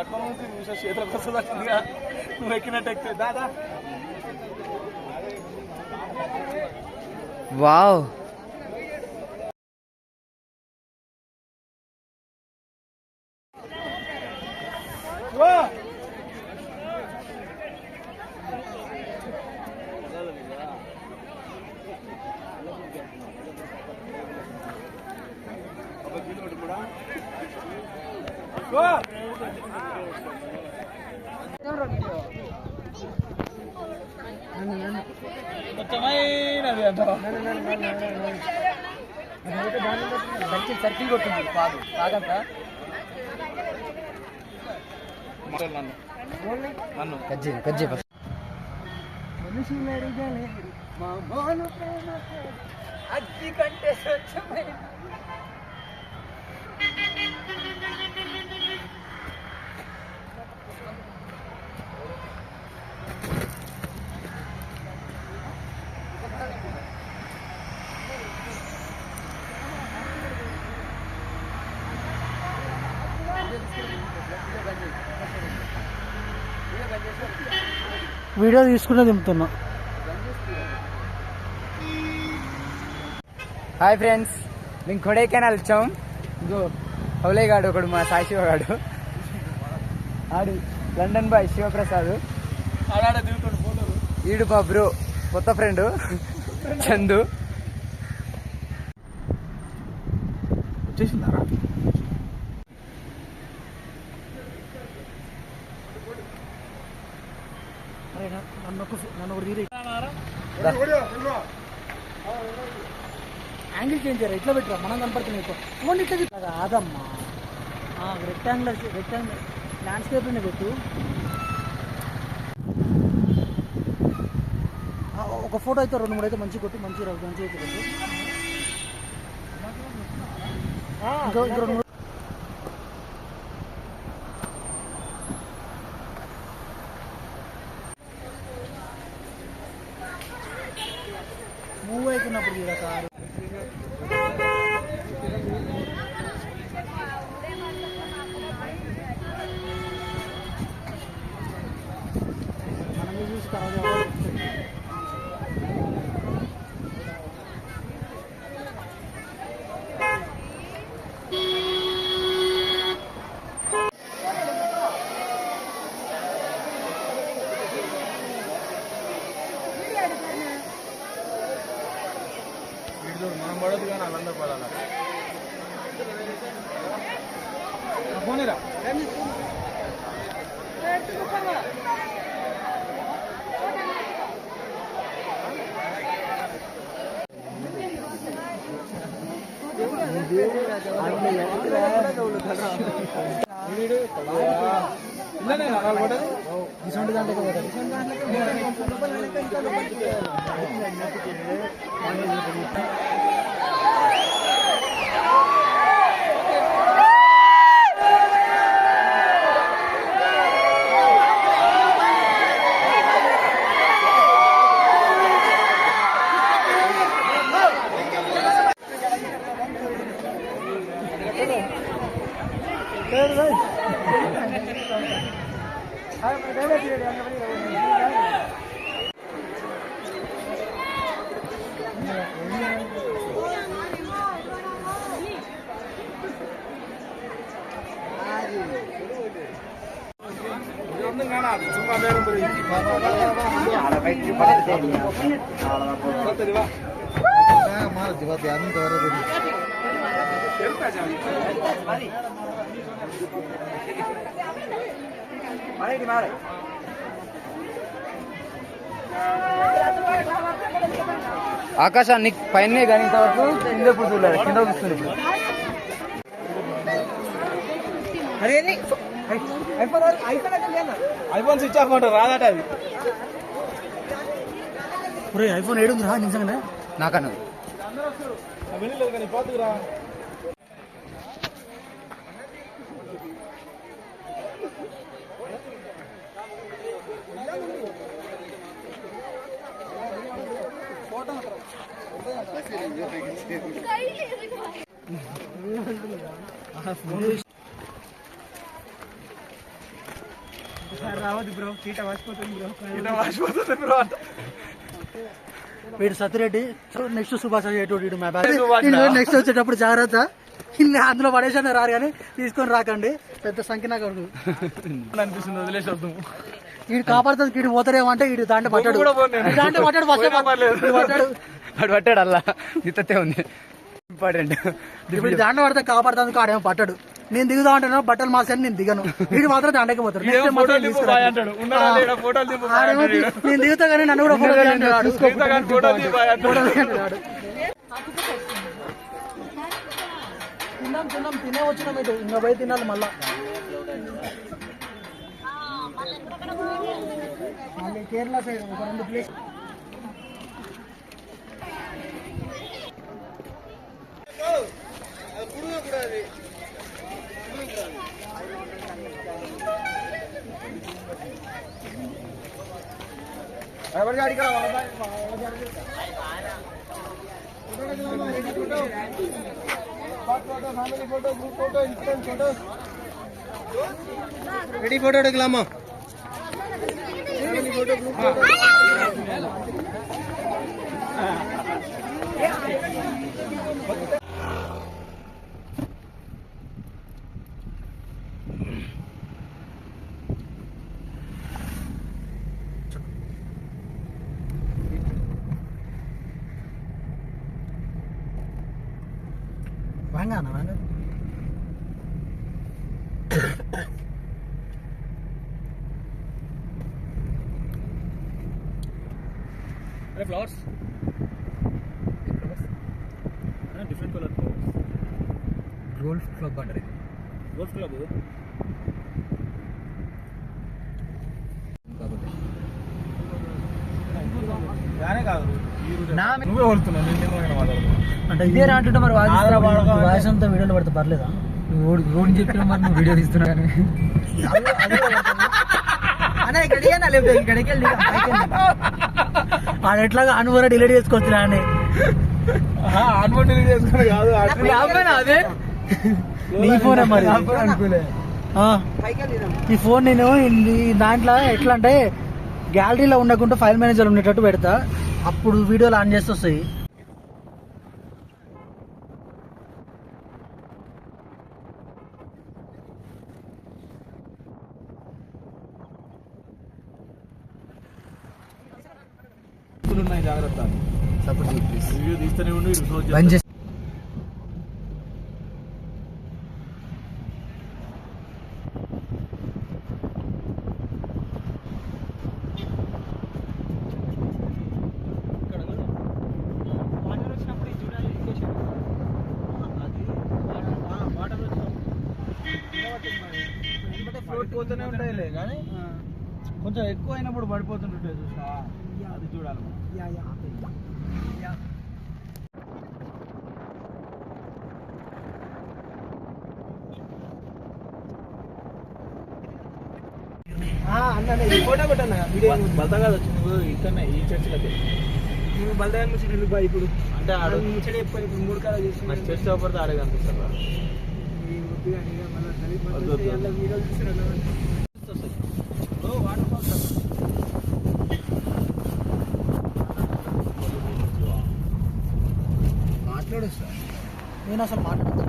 పట్టుకొని చేతులకు వస్తుందిగా నువ్వు ఎక్కినట్టు ఎక్కితే దాదా. వావ్ సర్కిల్ కొట్టింది కాదు కాదంతా నన్ను కజ్జి మనిషి అగ్గి కంటే స్వచ్ఛమైన వీడియో తీసుకునే దింపుతున్నా. హాయ్ ఫ్రెండ్స్, మేము కొడైకెనాల్ వచ్చాం. ఇంకో హౌలేగాడు ఒకడు, మా సాయి శివగాడు, ఆడు లండన్ బాయ్ శివప్రసాద్, ఈడు మా బ్రో కొత్త ఫ్రెండ్ చందు. వచ్చేసిందారా? యాంగిల్ చేంజ్ చేయరా, ఇట్లా పెట్టరా, మనం కనపడుతున్నాయి. ఫోన్ ఇట్లా కాదమ్మా, రెక్టాంగులర్ ల్యాండ్స్కేప్లోనే పెట్టు. ఒక ఫోటో అయితే 2-3 అయితే మంచిగా కొట్టు, మంచిగా అయితే పెట్టు. ఇంకో 2-3 మూవ్ అవుతున్నప్పుడు చూడ కారు. మనమే చూసి తర్వాత మనం పడదు కానీ వాళ్ళందరూ పడాలి. పోనీరా ఇటువంటి దాంట్లో ఆకాశాన్ని పైన కానీ ఇంతవరకు కింద ఇప్పుడు చూడలేదు, కింద చూస్తుంది. ఐఫోన్ స్విచ్ ఆఫ్ అంటారు, రాదట అది. ఐఫోన్ 7 ఉంది రా నిజంగానే నాకన్నా. వెళ్ళలేదు కానీ పోతురా. రావద్దు బ్రో, చీట వాసిపోతుంది బ్రో. ఇట్లా వాసిపోతుంది బ్రో అంట. వీడు సతిరెడ్డి, నెక్స్ట్ సుభాష్ అయ్యేటోడు మా బ్యాచ్. సుభాష్ నెక్స్ట్ వచ్చేటప్పుడు జాగ్రత్త, అందులో పడేసాను రారు కానీ తీసుకొని రాకండి, పెద్ద సంఖ్య నాకు అనిపిస్తుంది, వదిలేసి వద్దాం. వీడు కాపాడుతుంది, వీడు పోతారేమో అంటే వీడు దాంట్లో పట్టాడు, కూడా పోను నేను. దాంట్లో పట్టాడు, పోయినా పర్లేదు. పట్టాడు. వాడు పట్టాడు అలా ఇతతే ఉంది ఇంపార్టెంట్. ఇప్పుడు దాంట్లో పడితే కాపాడుతుంది, కాడేమో పట్టాడు. నేను దిగుదా అంటున్నా, బట్టలు మార్చాను, నేను దిగను. వీడు మాత్రం దాంట్లోకి పోతాడు. ఇదేమో ఫోటోలు దింపు బాయ్ అంటాడు. ఉన్నాడా లేడా ఫోటోలు దింపు బాయ్ ఆడేమో అంటాడు. నేను దిగుతా కానీ నన్ను కూడా ఫోటో తీయండి అంటాడు. ఇంత కానీ ఫోటోలు దింపు బాయ్ అంటాడు. తిన్నాం తినే వచ్చినాం, ఇటు ఇంకా పోయి తినాలి మళ్ళీ కేరళ సైడ్ ఒక 2 ప్లేస్. రెడీ ఫోటో అడగలామా? వాంగా flowers different colour golf club అంటారు. గోల్ఫ్ క్లబ్ గానే కాదు, నువ్వే వస్తున్నావు, నేను మాట్లాడుతున్నా. అంటే ఇదే రాంటుంటే మరి వాయిస్ అంతా వీడియోలో పడితే పర్లేదా? ఓడి చెప్పిన మరి నువ్వు వీడియో తీస్తున్నా కానీ ఆడ ఎట్లాగా అనుభవం డిలీట్ చేసుకోవచ్చు అని ఆన్బోర్డ్ చేసుకుని కాదు, అదే నీ ఫోనే మరి అనుకోలే. ఈ ఫోన్ నేను దాంట్లో ఎట్లా అంటే గ్యాలరీలో ఉండకుండా ఫైల్ మేనేజర్ ఉండేటట్టు పెడతా, అప్పుడు వీడియోలు ఆన్ చేసి వస్తాయి. ఉన్నాయి, జాగ్రత్త. సపోర్ట్ వీడియో తీస్తూనే ఉండి బంద్ చేసి ఫ్లోట్ పోతూనే ఉంటాయిలే కానీ కొంచెం ఎక్కువ అయినప్పుడు పడిపోతుంటుంటాయి చూసా, అది చూడాలి. ఫోటో పెట్టాను బలదంగా వచ్చింది ఇక్కడ ఈ చర్చిలకి. నువ్వు బలదాన్ని ముచ్చట ఎందుకు బాయ్ ఇప్పుడు అంటే ఆడ ముచ్చట చెప్పాను, ఇప్పుడు 3 కాలం చేసి నాకు చర్చ్ అవ్వకపోతే ఆడే కనిపిస్తారు. వద్దు, వద్దు. వీడియోలు చూసిన వాటర్ ఫాల్స్ మాట్లాడు సార్, నేను అసలు మాట్లాడతాను.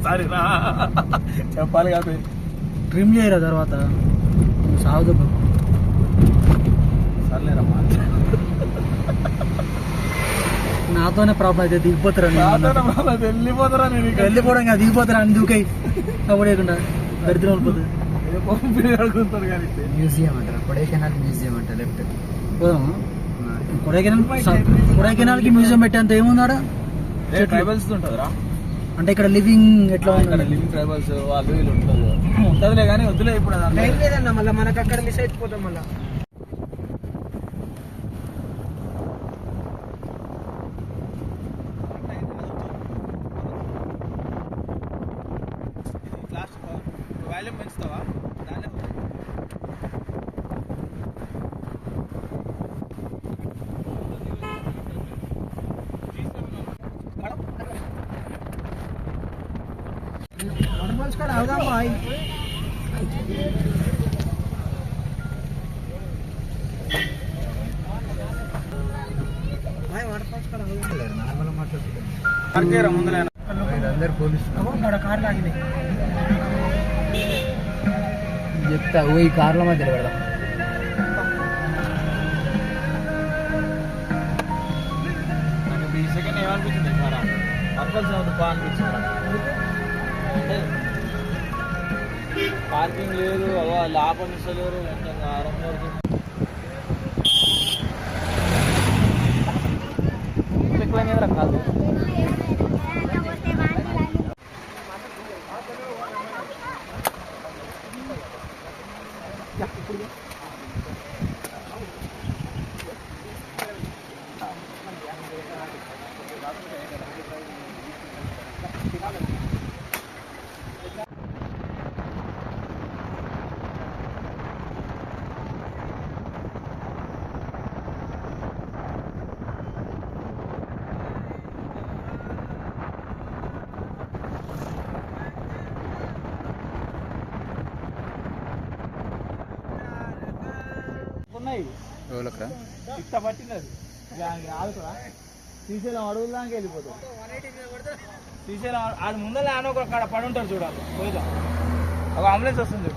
సారీ రా చెప్పాలి కాదు, ట్రిమ్ చేయరా తర్వాత సాగుదు. సర్లేరమ్మా. నాతోనే ప్రాబ్లం అయితే దిగిపోతారా వెళ్ళిపోతారా నేను వెళ్ళిపోవడం కాదు, దిగిపోతారా అని దూకాయి అవ్వకుండా దరిద్రం వెళ్ళిపోతుంది. అడుగుతారు కానీ మ్యూజియం అంటారు, కొడైకెనాల్ మ్యూజియం అంటారు. లెఫ్ట్ పోదామా? కొడైకెనాల్కి మ్యూజియం పెట్టేంత ఏముందాడా? ట్రైబల్స్ ఉంటుందిరా, అంటే ఇక్కడ లివింగ్ ఎట్లా ఉంటుంది? లివింగ్ ట్రైబల్స్ వాళ్ళు వీళ్ళు ఉంటుందిలే కానీ వద్దులే ఇప్పుడు. లేదన్నా మళ్ళీ మనకు అక్కడ మిస్ అయిపోతాం మళ్ళీ. వాల్యూమ్ పెంచుతావా? దాన్ని వెళ్దాం బాయ్. అందరు పోలీసులు కార్ లాగినాయి. చెప్తా ఈ కార్ల మధ్యలో పెడదాం. ఈ సెకండ్ ఏమనిపించింది సారా అక్కల్ సౌండ్ బాగా అనిపించింది. అంటే పార్కింగ్ లేదు, లాపనిస్తలేరు, ఆరం వరకు కాదు. ఉన్నాయి ఇట్ట పట్టినది ఆదుకురా శ్రీశైలం అడుగుల దానికి వెళ్ళిపోతాం. శ్రీశైలం అది ముందర ఆన ఒక పడి ఉంటారు చూడాలి పోయిదా ఒక అంబులెన్స్ వస్తుంది.